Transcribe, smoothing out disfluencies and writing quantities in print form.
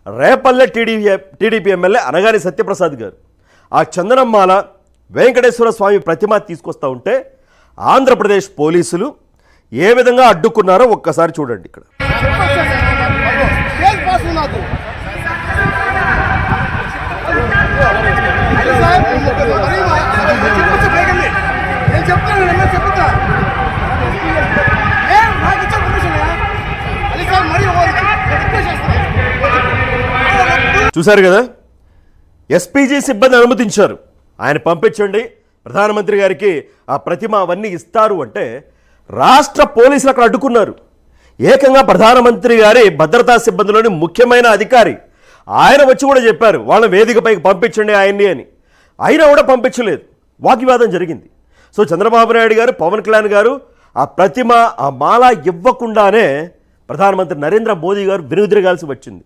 Repalle TDP MLA Anagani Satyaprasad గారు ఆ చందనమ్మాల వెంకటేశ్వర స్వామి ప్రతిమ తీసుకొస్తూ ఉంటే ఆంధ్రప్రదేశ్ పోలీసులు ఏ విధంగా అడ్డుకున్నారో ఒక్కసారి చూడండి. ఇక్కడ చూశారు కదా, ఎస్పీజీ సిబ్బంది అనుమతించారు, ఆయన పంపించండి ప్రధానమంత్రి గారికి ఆ ప్రతిమ అవన్నీ ఇస్తారు అంటే రాష్ట్ర పోలీసులు అక్కడ అడ్డుకున్నారు. ఏకంగా ప్రధానమంత్రి గారి భద్రతా సిబ్బందిలోని ముఖ్యమైన అధికారి ఆయన వచ్చి కూడా చెప్పారు వాళ్ళ వేదికపైకి పంపించండి ఆయన్ని అని. అయినా కూడా పంపించలేదు, వాగ్వివాదం జరిగింది. సో చంద్రబాబు నాయుడు గారు, పవన్ కళ్యాణ్ గారు ఆ ప్రతిమ ఆ మాల ఇవ్వకుండానే ప్రధానమంత్రి నరేంద్ర మోదీ గారు వెనుదిరగాల్సి వచ్చింది.